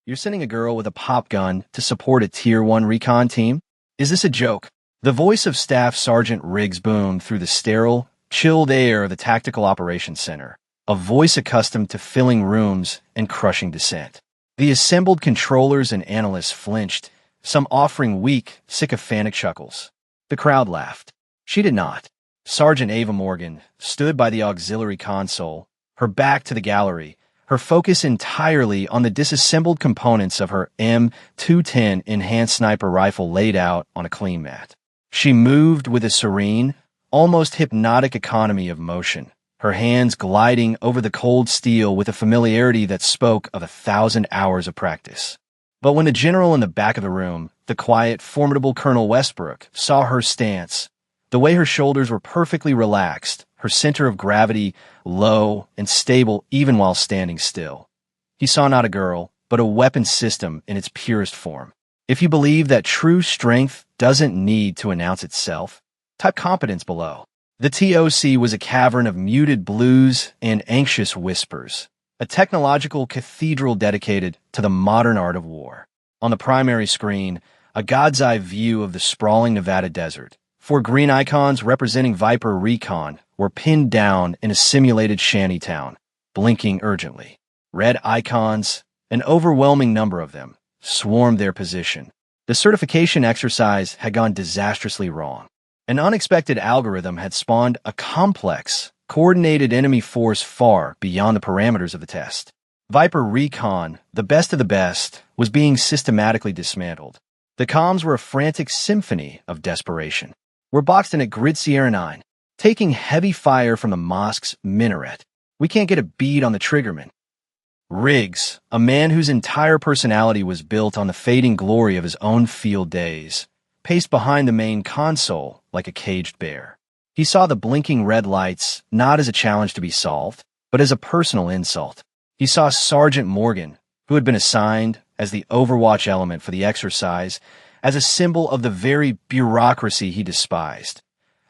You're sending a girl with a pop gun to support a Tier 1 recon team? Is this a joke? The voice of Staff Sergeant Riggs boomed through the sterile, chilled air of the Tactical Operations Center, a voice accustomed to filling rooms and crushing dissent. The assembled controllers and analysts flinched, some offering weak, sycophantic chuckles. The crowd laughed. She did not. Sergeant Ava Morgan stood by the auxiliary console, her back to the gallery, her focus entirely on the disassembled components of her M210 enhanced sniper rifle laid out on a clean mat. She moved with a serene, almost hypnotic economy of motion, her hands gliding over the cold steel with a familiarity that spoke of 1,000 hours of practice. But when the general in the back of the room, the quiet, formidable Colonel Westbrook, saw her stance, the way her shoulders were perfectly relaxed, her center of gravity low and stable even while standing still, he saw not a girl, but a weapon system in its purest form. If you believe that true strength doesn't need to announce itself, type competence below. The TOC was a cavern of muted blues and anxious whispers, a technological cathedral dedicated to the modern art of war. On the primary screen, a god's eye view of the sprawling Nevada desert. 4 green icons representing Viper Recon were pinned down in a simulated shanty town, blinking urgently. Red icons, an overwhelming number of them, swarmed their position. The certification exercise had gone disastrously wrong. An unexpected algorithm had spawned a complex, coordinated enemy force far beyond the parameters of the test. Viper Recon, the best of the best, was being systematically dismantled. The comms were a frantic symphony of desperation. We're boxed in at Grid Sierra 9, taking heavy fire from the mosque's minaret. We can't get a bead on the triggerman. Riggs, a man whose entire personality was built on the fading glory of his own field days, paced behind the main console like a caged bear. He saw the blinking red lights not as a challenge to be solved, but as a personal insult. He saw Sergeant Morgan, who had been assigned as the overwatch element for the exercise, as a symbol of the very bureaucracy he despised.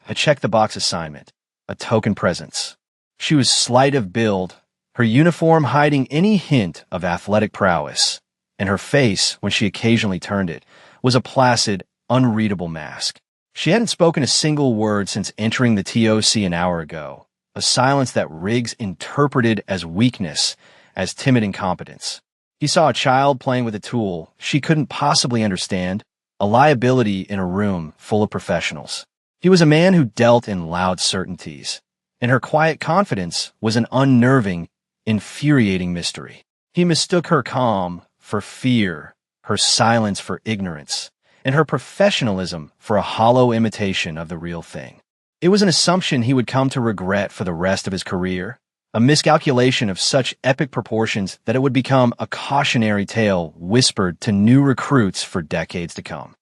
A check-the-box assignment, a token presence. She was slight of build, her uniform hiding any hint of athletic prowess, and her face, when she occasionally turned it, was a placid, unreadable mask. She hadn't spoken a single word since entering the TOC an hour ago, a silence that Riggs interpreted as weakness, as timid incompetence. He saw a child playing with a tool she couldn't possibly understand, a liability in a room full of professionals. He was a man who dealt in loud certainties, and her quiet confidence was an unnerving, infuriating mystery. He mistook her calm for fear, her silence for ignorance, and her professionalism for a hollow imitation of the real thing. It was an assumption he would come to regret for the rest of his career, a miscalculation of such epic proportions that it would become a cautionary tale whispered to new recruits for decades to come.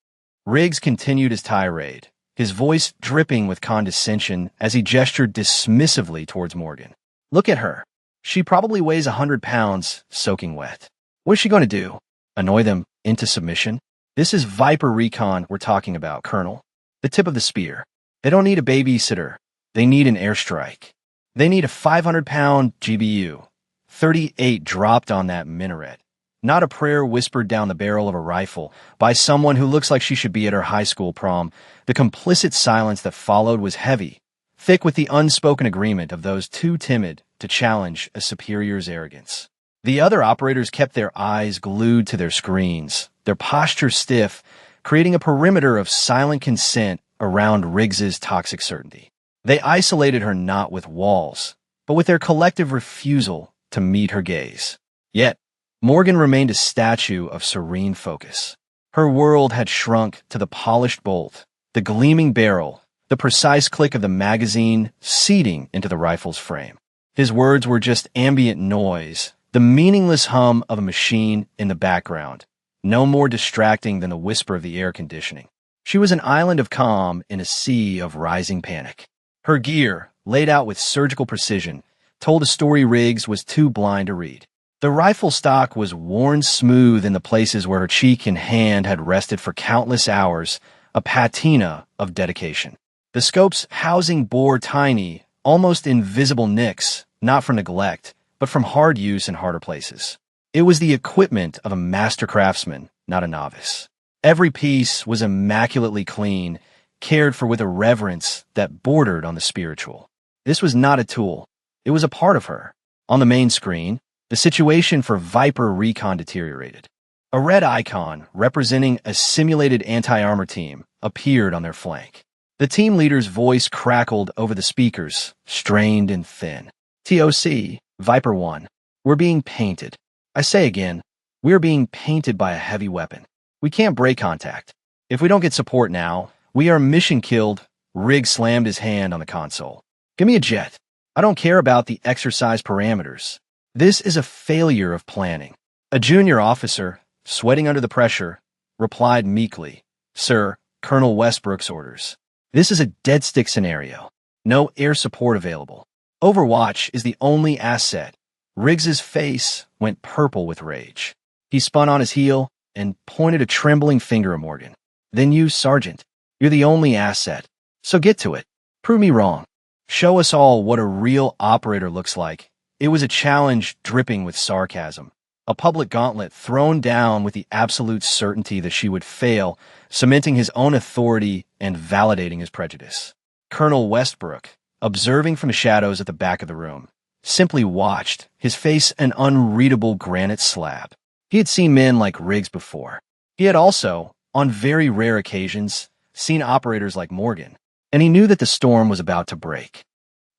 Riggs continued his tirade, his voice dripping with condescension as he gestured dismissively towards Morgan. Look at her. She probably weighs 100 pounds, soaking wet. What is she going to do? Annoy them into submission? This is Viper Recon we're talking about, Colonel. The tip of the spear. They don't need a babysitter. They need an airstrike. They need a 500-pound GBU. 38 dropped on that minaret. Not a prayer whispered down the barrel of a rifle by someone who looks like she should be at her high school prom. The complicit silence that followed was heavy, thick with the unspoken agreement of those too timid to challenge a superior's arrogance. The other operators kept their eyes glued to their screens, their posture stiff, creating a perimeter of silent consent around Riggs's toxic certainty. They isolated her not with walls, but with their collective refusal to meet her gaze. Yet, Morgan remained a statue of serene focus. Her world had shrunk to the polished bolt, the gleaming barrel, the precise click of the magazine seeding into the rifle's frame. His words were just ambient noise, the meaningless hum of a machine in the background, no more distracting than the whisper of the air conditioning. She was an island of calm in a sea of rising panic. Her gear, laid out with surgical precision, told a story Riggs was too blind to read. The rifle stock was worn smooth in the places where her cheek and hand had rested for countless hours, a patina of dedication. The scope's housing bore tiny, almost invisible nicks, not from neglect, but from hard use in harder places. It was the equipment of a master craftsman, not a novice. Every piece was immaculately clean, cared for with a reverence that bordered on the spiritual. This was not a tool. It was a part of her. On the main screen, the situation for Viper Recon deteriorated. A red icon representing a simulated anti-armor team appeared on their flank. The team leader's voice crackled over the speakers, strained and thin. TOC, Viper 1, we're being painted. I say again, we're being painted by a heavy weapon. We can't break contact. If we don't get support now, we are mission killed. Riggs slammed his hand on the console. Give me a jet. I don't care about the exercise parameters. This is a failure of planning. A junior officer, sweating under the pressure, replied meekly, Sir, Colonel Westbrook's orders. This is a dead stick scenario. No air support available. Overwatch is the only asset. Riggs's face went purple with rage. He spun on his heel and pointed a trembling finger at Morgan. Then you, Sergeant. You're the only asset. So get to it. Prove me wrong. Show us all what a real operator looks like. It was a challenge dripping with sarcasm. A public gauntlet thrown down with the absolute certainty that she would fail, cementing his own authority and validating his prejudice. Colonel Westbrook, observing from the shadows at the back of the room, simply watched, his face an unreadable granite slab. He had seen men like Riggs before. He had also, on very rare occasions, seen operators like Morgan, and he knew that the storm was about to break.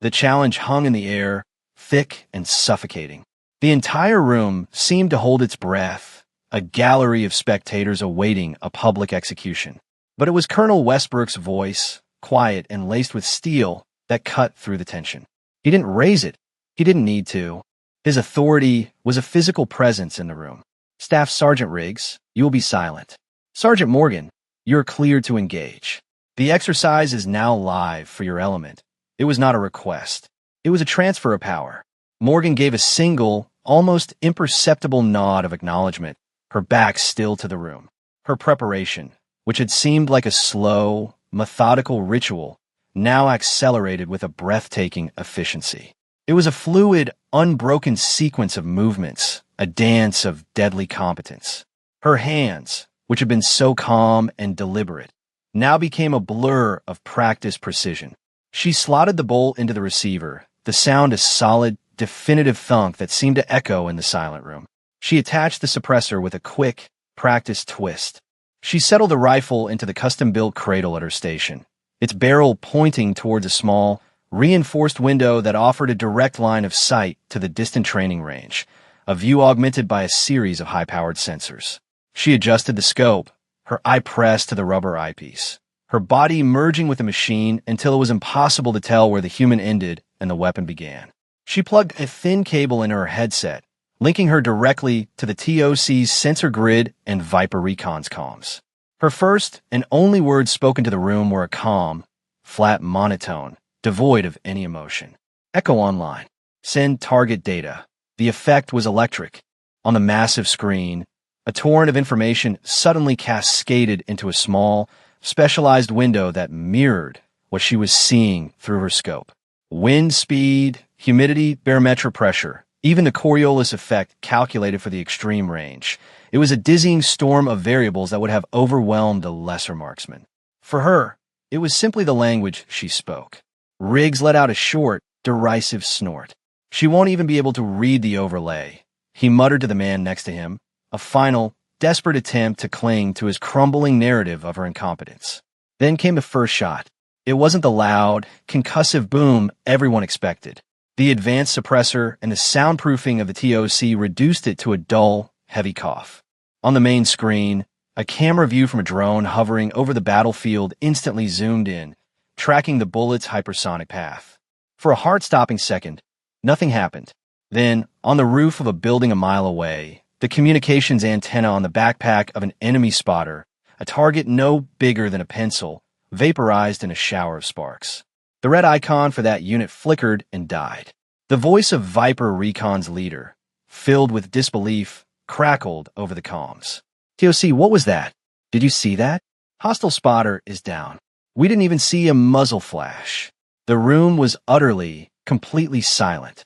The challenge hung in the air, thick and suffocating. The entire room seemed to hold its breath, a gallery of spectators awaiting a public execution. But it was Colonel Westbrook's voice, quiet and laced with steel, that cut through the tension. He didn't raise it. He didn't need to. His authority was a physical presence in the room. Staff Sergeant Riggs, you will be silent. Sergeant Morgan, you're cleared to engage. The exercise is now live for your element. It was not a request. It was a transfer of power. Morgan gave a single, almost imperceptible nod of acknowledgement, her back still to the room. Her preparation, which had seemed like a slow, methodical ritual, now accelerated with a breathtaking efficiency. It was a fluid, unbroken sequence of movements, a dance of deadly competence. Her hands, which had been so calm and deliberate, now became a blur of practiced precision. She slotted the bolt into the receiver, the sound a solid, definitive thunk that seemed to echo in the silent room. She attached the suppressor with a quick, practiced twist. She settled the rifle into the custom-built cradle at her station, its barrel pointing towards a small, reinforced window that offered a direct line of sight to the distant training range, a view augmented by a series of high-powered sensors. She adjusted the scope, her eye pressed to the rubber eyepiece, her body merging with the machine until it was impossible to tell where the human ended and the weapon began. She plugged a thin cable into her headset, linking her directly to the TOC's sensor grid and Viper Recon's comms. Her first and only words spoken to the room were a calm, flat monotone, devoid of any emotion. Echo online. Send target data. The effect was electric. On the massive screen, a torrent of information suddenly cascaded into a small, specialized window that mirrored what she was seeing through her scope. Wind speed, humidity, barometric pressure, even the Coriolis effect calculated for the extreme range. It was a dizzying storm of variables that would have overwhelmed a lesser marksman. For her, it was simply the language she spoke. Riggs let out a short, derisive snort. She won't even be able to read the overlay, he muttered to the man next to him, a final, desperate attempt to cling to his crumbling narrative of her incompetence. Then came the first shot. It wasn't the loud, concussive boom everyone expected. The advanced suppressor and the soundproofing of the TOC reduced it to a dull, heavy cough. On the main screen, a camera view from a drone hovering over the battlefield instantly zoomed in, tracking the bullet's hypersonic path. For a heart-stopping second, nothing happened. Then, on the roof of a building a mile away, the communications antenna on the backpack of an enemy spotter, a target no bigger than a pencil, vaporized in a shower of sparks. The red icon for that unit flickered and died. The voice of Viper Recon's leader, filled with disbelief, crackled over the comms. TOC, what was that? Did you see that? Hostile spotter is down. We didn't even see a muzzle flash. The room was utterly, completely silent.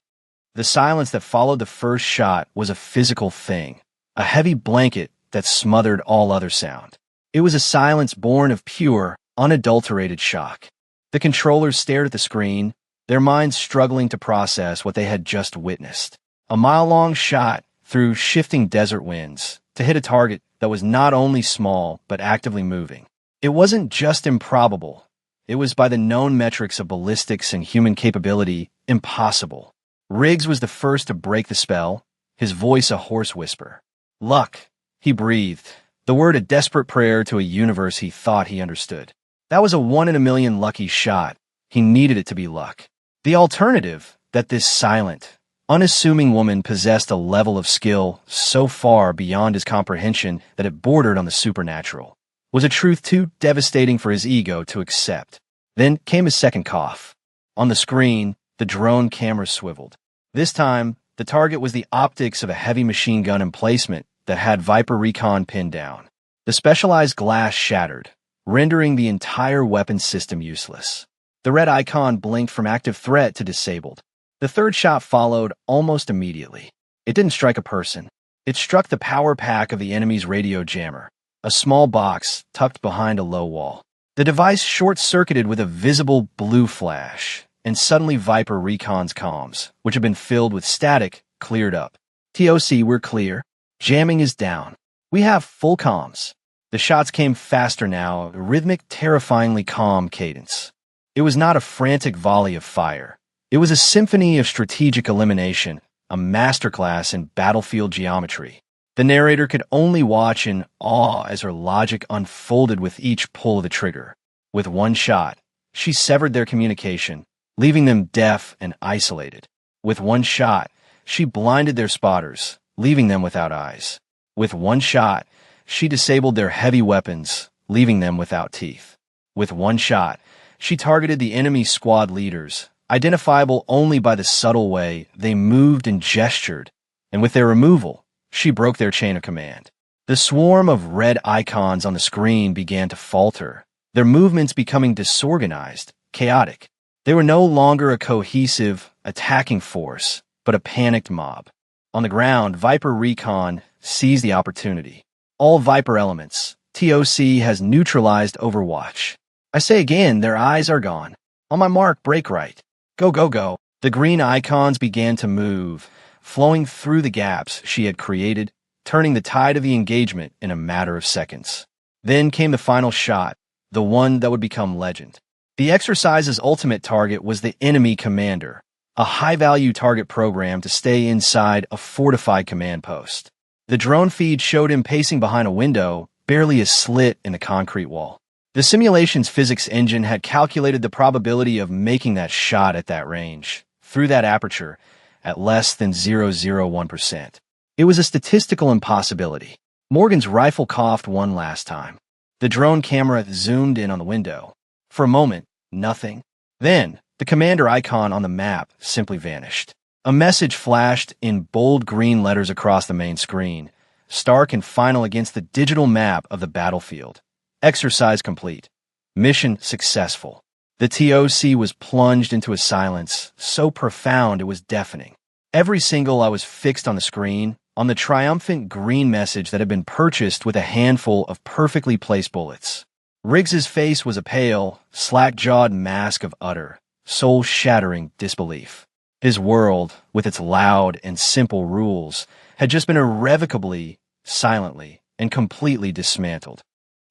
The silence that followed the first shot was a physical thing, a heavy blanket that smothered all other sound. It was a silence born of pure, unadulterated shock. The controllers stared at the screen, their minds struggling to process what they had just witnessed. A mile-long shot through shifting desert winds to hit a target that was not only small but actively moving. It wasn't just improbable. It was, by the known metrics of ballistics and human capability, impossible. Riggs was the first to break the spell, his voice a hoarse whisper. Luck, he breathed, the word a desperate prayer to a universe he thought he understood. That was a 1 in a million lucky shot. He needed it to be luck. The alternative, that this silent, unassuming woman possessed a level of skill so far beyond his comprehension that it bordered on the supernatural, was a truth too devastating for his ego to accept. Then came his second cough. On the screen, the drone camera swiveled. This time, the target was the optics of a heavy machine gun emplacement that had Viper Recon pinned down. The specialized glass shattered, rendering the entire weapon system useless. The red icon blinked from active threat to disabled. The third shot followed almost immediately. It didn't strike a person. It struck the power pack of the enemy's radio jammer, a small box tucked behind a low wall. The device short-circuited with a visible blue flash, and suddenly Viper Recon's comms, which had been filled with static, cleared up. TOC, we're clear. Jamming is down. We have full comms. The shots came faster now, a rhythmic, terrifyingly calm cadence. It was not a frantic volley of fire. It was a symphony of strategic elimination, a masterclass in battlefield geometry. The narrator could only watch in awe as her logic unfolded with each pull of the trigger. With one shot, she severed their communication, leaving them deaf and isolated. With one shot, she blinded their spotters, leaving them without eyes. With one shot, she disabled their heavy weapons, leaving them without teeth. With one shot, she targeted the enemy squad leaders, identifiable only by the subtle way they moved and gestured, and with their removal, she broke their chain of command. The swarm of red icons on the screen began to falter, their movements becoming disorganized, chaotic. They were no longer a cohesive, attacking force, but a panicked mob. On the ground, Viper Recon seized the opportunity. All Viper elements, TOC has neutralized Overwatch. I say again, their eyes are gone. On my mark, break right. Go, go, go. The green icons began to move, flowing through the gaps she had created, turning the tide of the engagement in a matter of seconds. Then came the final shot, the one that would become legend. The exercise's ultimate target was the enemy commander, a high-value target program to stay inside a fortified command post. The drone feed showed him pacing behind a window, barely a slit in the concrete wall. The simulation's physics engine had calculated the probability of making that shot at that range, through that aperture, at less than 0.001%. It was a statistical impossibility. Morgan's rifle coughed one last time. The drone camera zoomed in on the window. For a moment, nothing. Then, the commander icon on the map simply vanished. A message flashed in bold green letters across the main screen, stark and final against the digital map of the battlefield. Exercise complete. Mission successful. The TOC was plunged into a silence so profound it was deafening. Every single eye was fixed on the screen, on the triumphant green message that had been purchased with a handful of perfectly placed bullets. Riggs's face was a pale, slack-jawed mask of utter, soul-shattering disbelief. His world, with its loud and simple rules, had just been irrevocably, silently, and completely dismantled.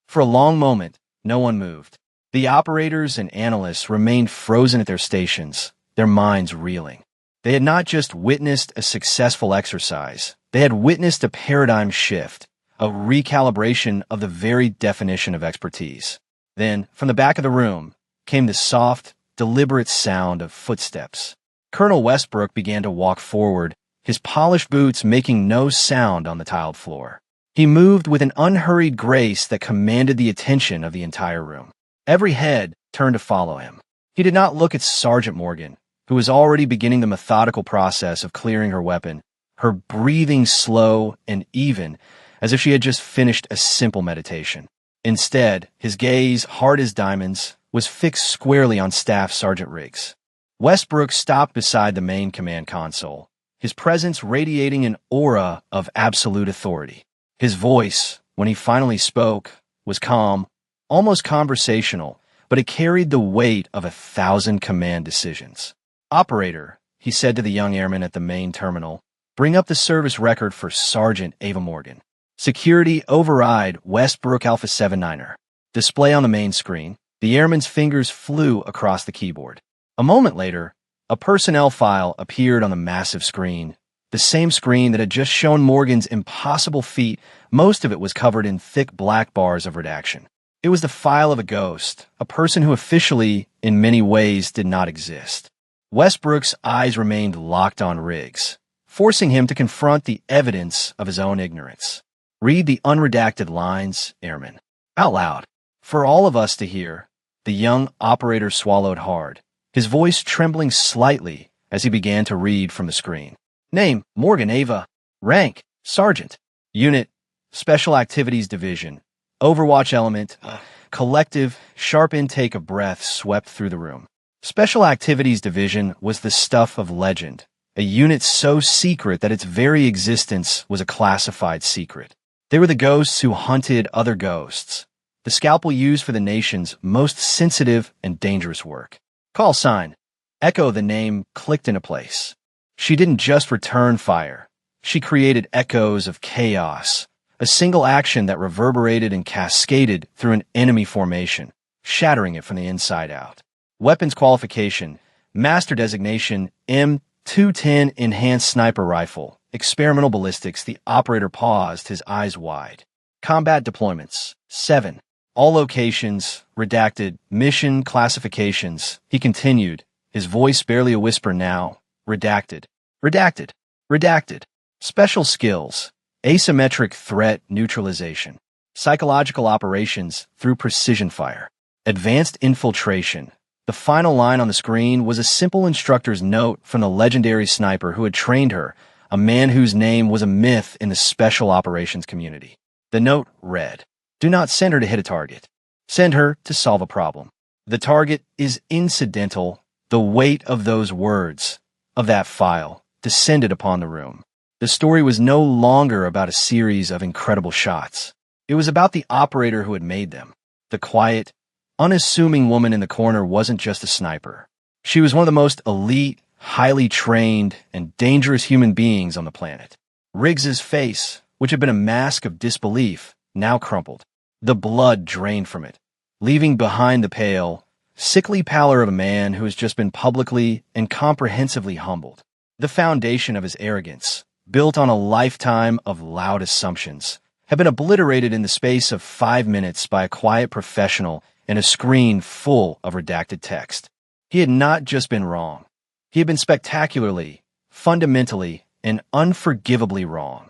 For a long moment, no one moved. The operators and analysts remained frozen at their stations, their minds reeling. They had not just witnessed a successful exercise, they had witnessed a paradigm shift, a recalibration of the very definition of expertise. Then, from the back of the room, came the soft, deliberate sound of footsteps. Colonel Westbrook began to walk forward, his polished boots making no sound on the tiled floor. He moved with an unhurried grace that commanded the attention of the entire room. Every head turned to follow him. He did not look at Sergeant Morgan, who was already beginning the methodical process of clearing her weapon, her breathing slow and even, as if she had just finished a simple meditation. Instead, his gaze, hard as diamonds, was fixed squarely on Staff Sergeant Riggs. Westbrook stopped beside the main command console, his presence radiating an aura of absolute authority. His voice, when he finally spoke, was calm, almost conversational, but it carried the weight of 1,000 command decisions. "Operator," he said to the young airman at the main terminal, "bring up the service record for Sergeant Ava Morgan. Security override Westbrook Alpha 79er. Display on the main screen." The airman's fingers flew across the keyboard. A moment later, a personnel file appeared on the massive screen, the same screen that had just shown Morgan's impossible feat. Most of it was covered in thick black bars of redaction. It was the file of a ghost, a person who officially, in many ways, did not exist. Westbrook's eyes remained locked on Riggs, forcing him to confront the evidence of his own ignorance. "Read the unredacted lines, Airman." Out loud, for all of us to hear. The young operator swallowed hard, his voice trembling slightly as he began to read from the screen. "Name, Morgan Ava. Rank, Sergeant. Unit, Special Activities Division. Overwatch element." Collective, sharp intake of breath swept through the room. Special Activities Division was the stuff of legend, a unit so secret that its very existence was a classified secret. They were the ghosts who hunted other ghosts, the scalpel used for the nation's most sensitive and dangerous work. Call sign. Echo. The name clicked into place. She didn't just return fire. She created echoes of chaos, a single action that reverberated and cascaded through an enemy formation, shattering it from the inside out. Weapons qualification, master designation, M210 Enhanced Sniper Rifle, experimental ballistics. The operator paused, his eyes wide. Combat deployments, 7. All locations, redacted, mission classifications. He continued, his voice barely a whisper now. Redacted, redacted, redacted. Special skills, asymmetric threat neutralization, psychological operations through precision fire, advanced infiltration. The final line on the screen was a simple instructor's note from the legendary sniper who had trained her, a man whose name was a myth in the special operations community. The note read, "Do not send her to hit a target. Send her to solve a problem. The target is incidental." The weight of those words, of that file, descended upon the room. The story was no longer about a series of incredible shots. It was about the operator who had made them. The quiet, unassuming woman in the corner wasn't just a sniper. She was one of the most elite, highly trained, and dangerous human beings on the planet. Riggs's face, which had been a mask of disbelief, now crumpled. The blood drained from it, leaving behind the pale, sickly pallor of a man who has just been publicly and comprehensively humbled. The foundation of his arrogance, built on a lifetime of loud assumptions, had been obliterated in the space of 5 minutes by a quiet professional and a screen full of redacted text. He had not just been wrong. He had been spectacularly, fundamentally, and unforgivably wrong.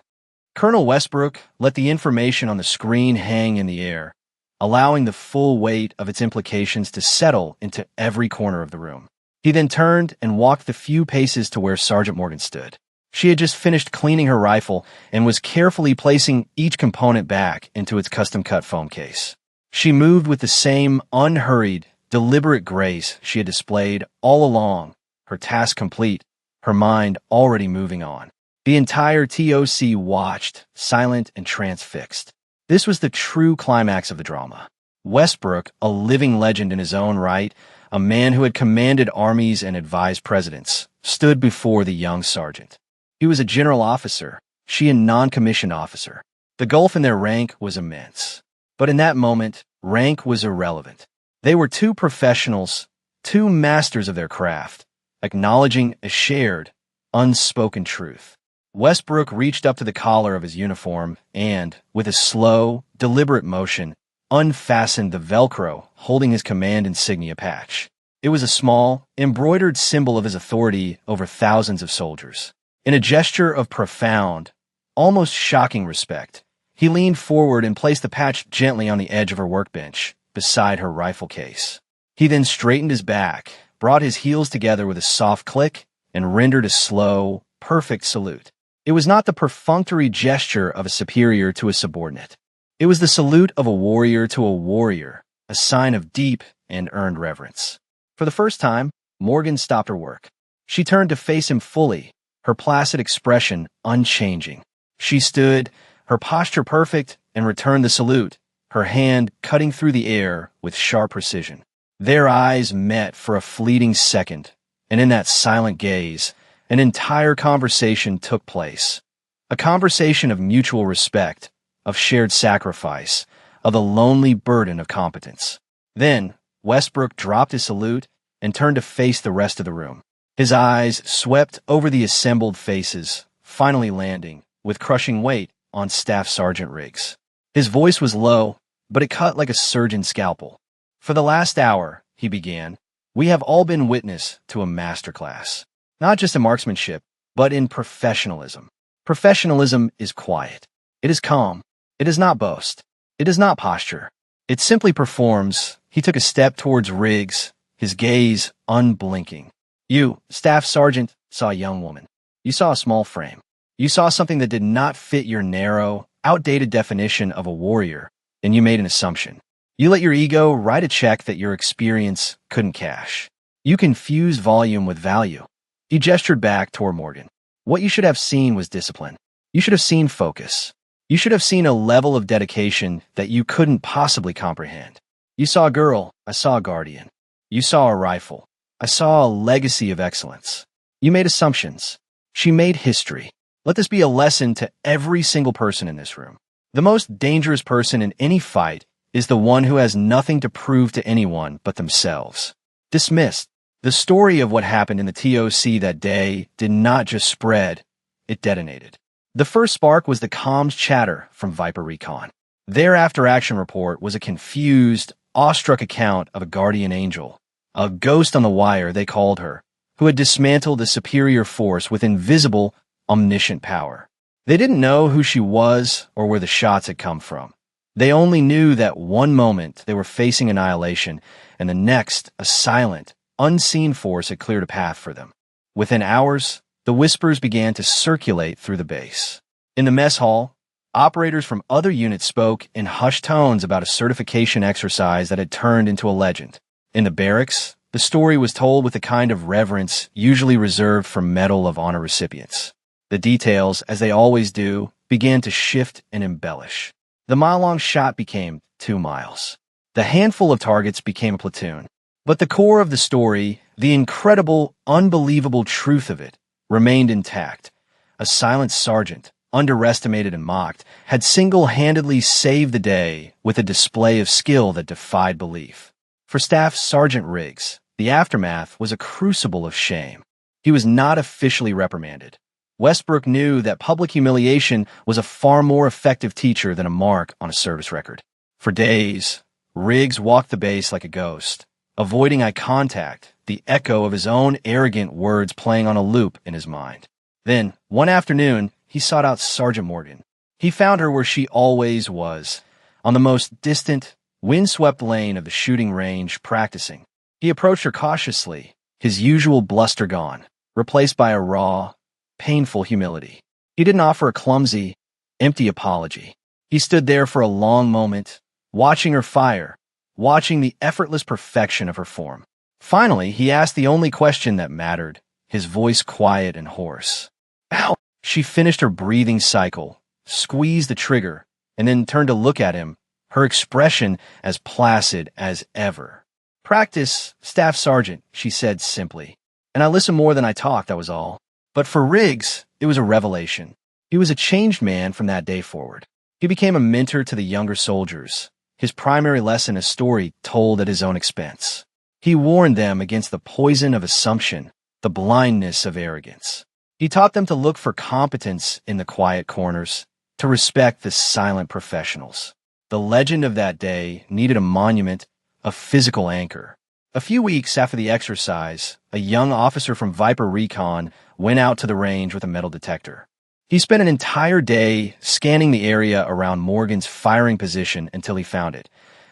Colonel Westbrook let the information on the screen hang in the air, allowing the full weight of its implications to settle into every corner of the room. He then turned and walked the few paces to where Sergeant Morgan stood. She had just finished cleaning her rifle and was carefully placing each component back into its custom-cut foam case. She moved with the same unhurried, deliberate grace she had displayed all along, her task complete, her mind already moving on. The entire TOC watched, silent and transfixed. This was the true climax of the drama. Westbrook, a living legend in his own right, a man who had commanded armies and advised presidents, stood before the young sergeant. He was a general officer, she a non-commissioned officer. The gulf in their rank was immense. But in that moment, rank was irrelevant. They were two professionals, two masters of their craft, acknowledging a shared, unspoken truth. Westbrook reached up to the collar of his uniform and, with a slow, deliberate motion, unfastened the Velcro holding his command insignia patch. It was a small, embroidered symbol of his authority over thousands of soldiers. In a gesture of profound, almost shocking respect, he leaned forward and placed the patch gently on the edge of her workbench, beside her rifle case. He then straightened his back, brought his heels together with a soft click, and rendered a slow, perfect salute. It was not the perfunctory gesture of a superior to a subordinate. It was the salute of a warrior to a warrior, a sign of deep and earned reverence. For the first time, Morgan stopped her work. She turned to face him fully, her placid expression unchanging. She stood, her posture perfect, and returned the salute, her hand cutting through the air with sharp precision. Their eyes met for a fleeting second, and in that silent gaze, an entire conversation took place. A conversation of mutual respect, of shared sacrifice, of the lonely burden of competence. Then, Westbrook dropped his salute and turned to face the rest of the room. His eyes swept over the assembled faces, finally landing, with crushing weight, on Staff Sergeant Riggs. His voice was low, but it cut like a surgeon's scalpel. "For the last hour," he began, "we have all been witness to a masterclass. Not just in marksmanship, but in professionalism. Professionalism is quiet. It is calm. It does not boast. It does not posture. It simply performs." He took a step towards Riggs, his gaze unblinking. "You, Staff Sergeant, saw a young woman. You saw a small frame. You saw something that did not fit your narrow, outdated definition of a warrior, and you made an assumption. You let your ego write a check that your experience couldn't cash. You confused volume with value." He gestured back toward Morgan. "What you should have seen was discipline. You should have seen focus. You should have seen a level of dedication that you couldn't possibly comprehend. You saw a girl, I saw a guardian. You saw a rifle. I saw a legacy of excellence. You made assumptions. She made history. Let this be a lesson to every single person in this room. The most dangerous person in any fight is the one who has nothing to prove to anyone but themselves." Dismissed. The story of what happened in the TOC that day did not just spread, it detonated. The first spark was the comms chatter from Viper Recon. Their after-action report was a confused, awestruck account of a guardian angel, a ghost on the wire they called her, who had dismantled a superior force with invisible, omniscient power. They didn't know who she was or where the shots had come from. They only knew that one moment they were facing annihilation, and the next, a silent, unseen force had cleared a path for them. Within hours, the whispers began to circulate through the base. In the mess hall, operators from other units spoke in hushed tones about a certification exercise that had turned into a legend. In the barracks, the story was told with the kind of reverence usually reserved for Medal of Honor recipients. The details, as they always do, began to shift and embellish. The mile-long shot became 2 miles. The handful of targets became a platoon. But the core of the story, the incredible, unbelievable truth of it, remained intact. A silent sergeant, underestimated and mocked, had single-handedly saved the day with a display of skill that defied belief. For Staff Sergeant Riggs, the aftermath was a crucible of shame. He was not officially reprimanded. Westbrook knew that public humiliation was a far more effective teacher than a mark on a service record. For days, Riggs walked the base like a ghost, avoiding eye contact, the echo of his own arrogant words playing on a loop in his mind. Then, one afternoon, he sought out Sergeant Morgan. He found her where she always was, on the most distant, windswept lane of the shooting range, practicing. He approached her cautiously, his usual bluster gone, replaced by a raw, painful humility. He didn't offer a clumsy, empty apology. He stood there for a long moment, watching her fire, watching the effortless perfection of her form. Finally, he asked the only question that mattered, his voice quiet and hoarse. "Ow!" She finished her breathing cycle, squeezed the trigger, and then turned to look at him, her expression as placid as ever. "Practice, Staff Sergeant," she said simply. "And I listened more than I talked, that was all." But for Riggs, it was a revelation. He was a changed man from that day forward. He became a mentor to the younger soldiers, his primary lesson a story told at his own expense. He warned them against the poison of assumption, the blindness of arrogance. He taught them to look for competence in the quiet corners, to respect the silent professionals. The legend of that day needed a monument, a physical anchor. A few weeks after the exercise, a young officer from Viper Recon went out to the range with a metal detector. He spent an entire day scanning the area around Morgan's firing position until he found it,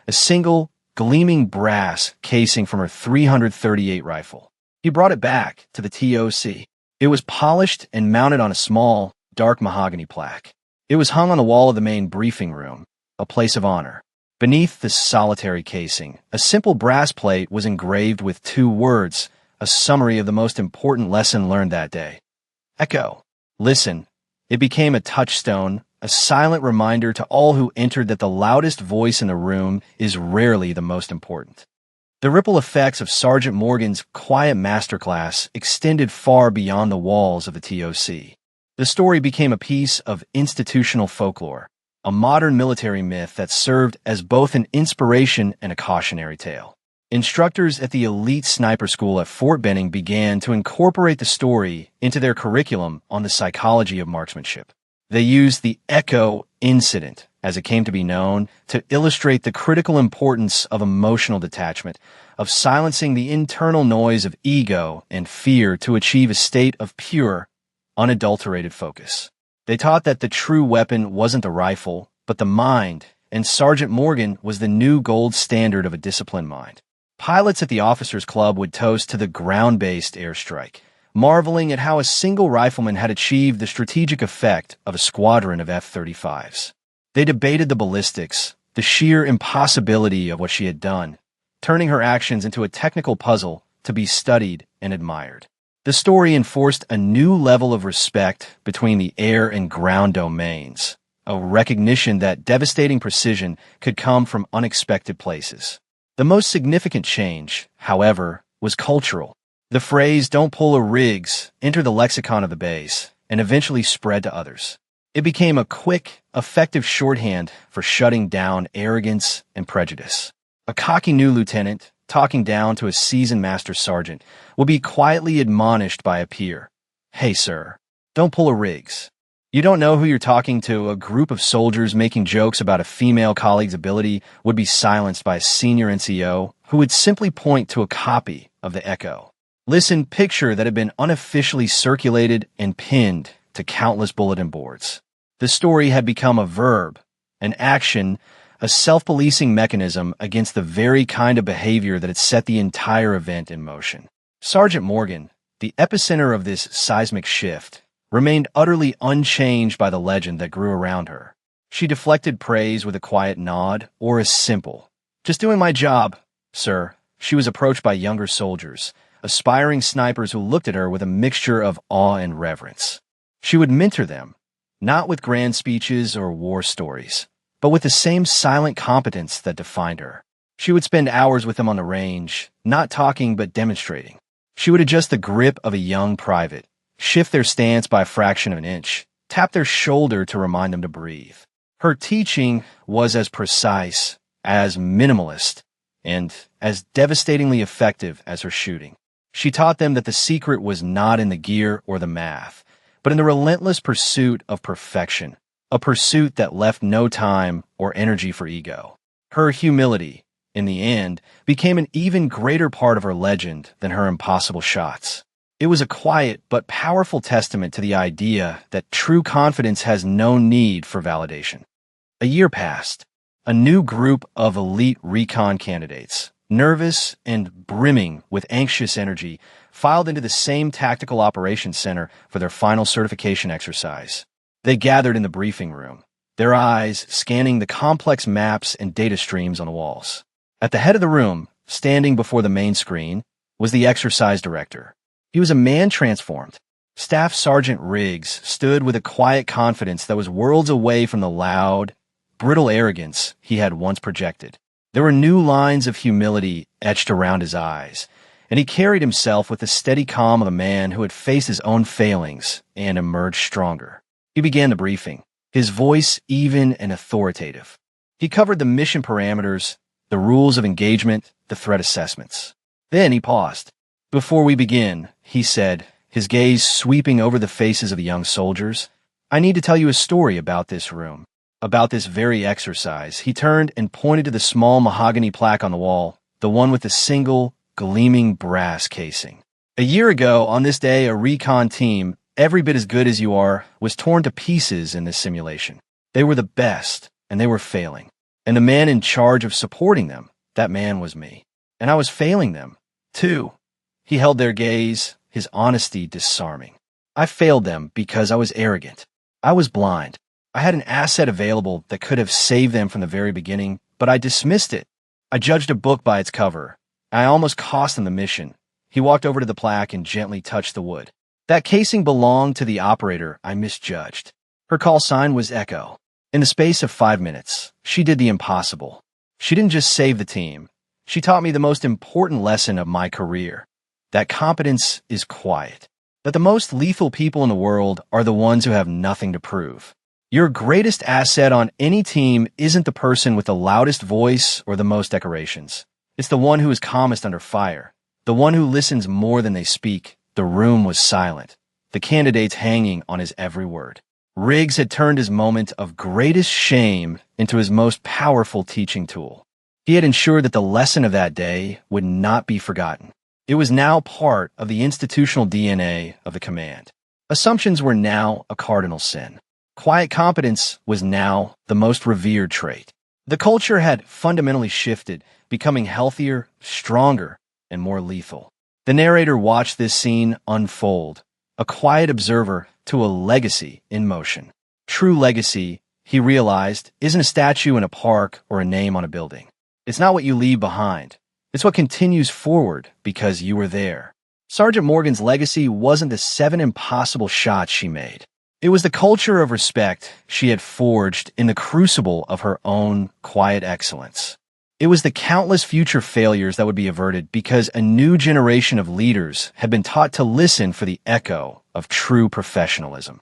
a single, gleaming brass casing from her 338 rifle. He brought it back to the TOC. It was polished and mounted on a small, dark mahogany plaque. It was hung on the wall of the main briefing room, a place of honor. Beneath the solitary casing, a simple brass plate was engraved with 2 words, a summary of the most important lesson learned that day. Echo. Listen. It became a touchstone, a silent reminder to all who entered that the loudest voice in the room is rarely the most important. The ripple effects of Sergeant Morgan's quiet masterclass extended far beyond the walls of the TOC. The story became a piece of institutional folklore, a modern military myth that served as both an inspiration and a cautionary tale. Instructors at the elite sniper school at Fort Benning began to incorporate the story into their curriculum on the psychology of marksmanship. They used the Echo incident, as it came to be known, to illustrate the critical importance of emotional detachment, of silencing the internal noise of ego and fear to achieve a state of pure, unadulterated focus. They taught that the true weapon wasn't the rifle, but the mind, and Sergeant Morgan was the new gold standard of a disciplined mind. Pilots at the Officers Club would toast to the ground-based airstrike, marveling at how a single rifleman had achieved the strategic effect of a squadron of F-35s. They debated the ballistics, the sheer impossibility of what she had done, turning her actions into a technical puzzle to be studied and admired. The story enforced a new level of respect between the air and ground domains, a recognition that devastating precision could come from unexpected places. The most significant change, however, was cultural. The phrase, "don't pull a Riggs," entered the lexicon of the base and eventually spread to others. It became a quick, effective shorthand for shutting down arrogance and prejudice. A cocky new lieutenant, talking down to a seasoned master sergeant, will be quietly admonished by a peer. "Hey, sir, don't pull a Riggs." You don't know who you're talking to. A group of soldiers making jokes about a female colleague's ability would be silenced by a senior NCO who would simply point to a copy of the Echo. Listen, picture that had been unofficially circulated and pinned to countless bulletin boards. The story had become a verb, an action, a self-policing mechanism against the very kind of behavior that had set the entire event in motion. Sergeant Morgan, the epicenter of this seismic shift, remained utterly unchanged by the legend that grew around her. She deflected praise with a quiet nod or a simple, "Just doing my job, sir." She was approached by younger soldiers, aspiring snipers who looked at her with a mixture of awe and reverence. She would mentor them, not with grand speeches or war stories, but with the same silent competence that defined her. She would spend hours with them on the range, not talking but demonstrating. She would adjust the grip of a young private, shift their stance by a fraction of an inch, tap their shoulder to remind them to breathe. Her teaching was as precise, as minimalist, and as devastatingly effective as her shooting. She taught them that the secret was not in the gear or the math, but in the relentless pursuit of perfection, a pursuit that left no time or energy for ego. Her humility, in the end, became an even greater part of her legend than her impossible shots. It was a quiet but powerful testament to the idea that true confidence has no need for validation. A year passed. A new group of elite recon candidates, nervous and brimming with anxious energy, filed into the same tactical operations center for their final certification exercise. They gathered in the briefing room, their eyes scanning the complex maps and data streams on the walls. At the head of the room, standing before the main screen, was the exercise director. He was a man transformed. Staff Sergeant Riggs stood with a quiet confidence that was worlds away from the loud, brittle arrogance he had once projected. There were new lines of humility etched around his eyes, and he carried himself with the steady calm of a man who had faced his own failings and emerged stronger. He began the briefing, his voice even and authoritative. He covered the mission parameters, the rules of engagement, the threat assessments. Then he paused. "Before we begin," he said, his gaze sweeping over the faces of the young soldiers, "I need to tell you a story about this room, about this very exercise." He turned and pointed to the small mahogany plaque on the wall, the one with the single, gleaming brass casing. "A year ago, on this day, a recon team, every bit as good as you are, was torn to pieces in this simulation. They were the best, and they were failing. And the man in charge of supporting them, that man was me. And I was failing them, too." He held their gaze, his honesty disarming. "I failed them because I was arrogant. I was blind. I had an asset available that could have saved them from the very beginning, but I dismissed it. I judged a book by its cover. I almost cost them the mission." He walked over to the plaque and gently touched the wood. That casing belonged to the operator I misjudged. Her call sign was Echo. In the space of 5 minutes, she did the impossible. She didn't just save the team. She taught me the most important lesson of my career. That competence is quiet. That the most lethal people in the world are the ones who have nothing to prove. Your greatest asset on any team isn't the person with the loudest voice or the most decorations. It's the one who is calmest under fire. The one who listens more than they speak. The room was silent. The candidates hanging on his every word. Riggs had turned his moment of greatest shame into his most powerful teaching tool. He had ensured that the lesson of that day would not be forgotten. It was now part of the institutional DNA of the command. Assumptions were now a cardinal sin. Quiet competence was now the most revered trait. The culture had fundamentally shifted, becoming healthier, stronger, and more lethal. The narrator watched this scene unfold, a quiet observer to a legacy in motion. True legacy, he realized, isn't a statue in a park or a name on a building. It's not what you leave behind. It's what continues forward because you were there. Sergeant Morgan's legacy wasn't the 7 impossible shots she made. It was the culture of respect she had forged in the crucible of her own quiet excellence. It was the countless future failures that would be averted because a new generation of leaders had been taught to listen for the echo of true professionalism.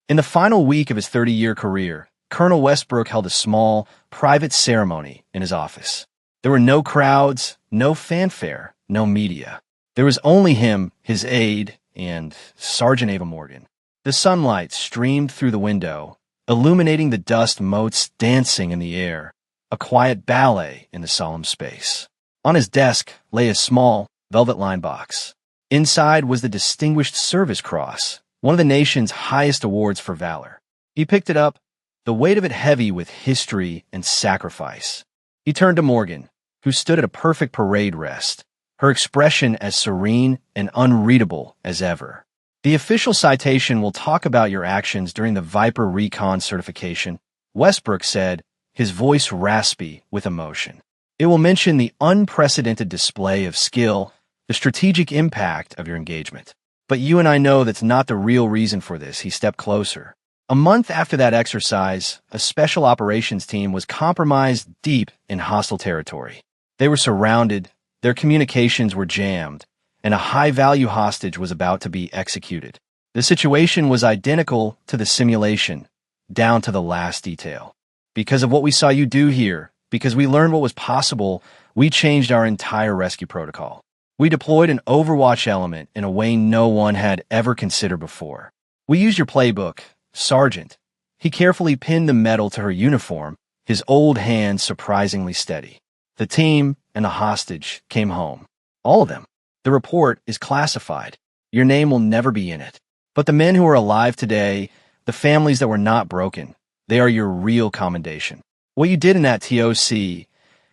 In the final week of his 30-year career, Colonel Westbrook held a small, private ceremony in his office. There were no crowds, no fanfare, no media. There was only him, his aide, and Sergeant Ava Morgan. The sunlight streamed through the window, illuminating the dust motes dancing in the air, a quiet ballet in the solemn space. On his desk lay a small, velvet-lined box. Inside was the Distinguished Service Cross, one of the nation's highest awards for valor. He picked it up, the weight of it heavy with history and sacrifice. He turned to Morgan, who stood at a perfect parade rest, her expression as serene and unreadable as ever. The official citation will talk about your actions during the Viper Recon certification, Westbrook said, his voice raspy with emotion. It will mention the unprecedented display of skill, the strategic impact of your engagement. But you and I know that's not the real reason for this. He stepped closer. A month after that exercise, a special operations team was compromised deep in hostile territory. They were surrounded, their communications were jammed, and a high-value hostage was about to be executed. The situation was identical to the simulation, down to the last detail. Because of what we saw you do here, because we learned what was possible, we changed our entire rescue protocol. We deployed an Overwatch element in a way no one had ever considered before. We used your playbook, Sergeant. He carefully pinned the medal to her uniform, his old hand surprisingly steady. The team and the hostage came home. All of them. The report is classified. Your name will never be in it. But the men who are alive today, the families that were not broken, they are your real commendation. What you did in that TOC,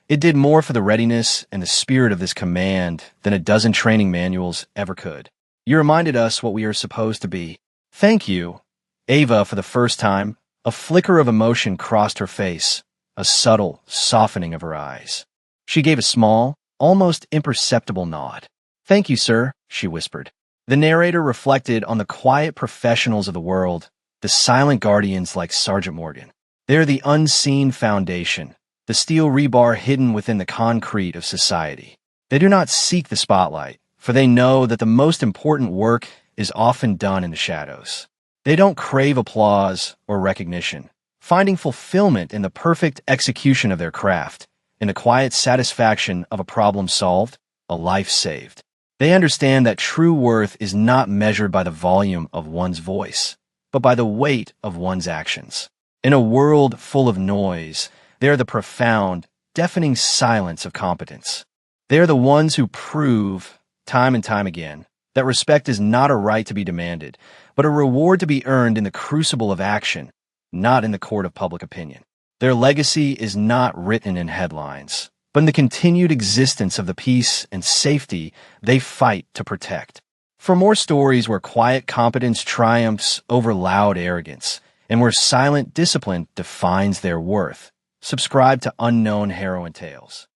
it did more for the readiness and the spirit of this command than a dozen training manuals ever could. You reminded us what we are supposed to be. Thank you. Ava, for the first time, a flicker of emotion crossed her face, a subtle softening of her eyes. She gave a small, almost imperceptible nod. Thank you, sir, she whispered. The narrator reflected on the quiet professionals of the world, the silent guardians like Sergeant Morgan. They're the unseen foundation, the steel rebar hidden within the concrete of society. They do not seek the spotlight, for they know that the most important work is often done in the shadows. They don't crave applause or recognition, finding fulfillment in the perfect execution of their craft, in the quiet satisfaction of a problem solved, a life saved. They understand that true worth is not measured by the volume of one's voice, but by the weight of one's actions. In a world full of noise, they are the profound, deafening silence of competence. They are the ones who prove, time and time again, that respect is not a right to be demanded, but a reward to be earned in the crucible of action, not in the court of public opinion. Their legacy is not written in headlines, but in the continued existence of the peace and safety they fight to protect. For more stories where quiet competence triumphs over loud arrogance, and where silent discipline defines their worth, subscribe to Unknown Heroine Tales.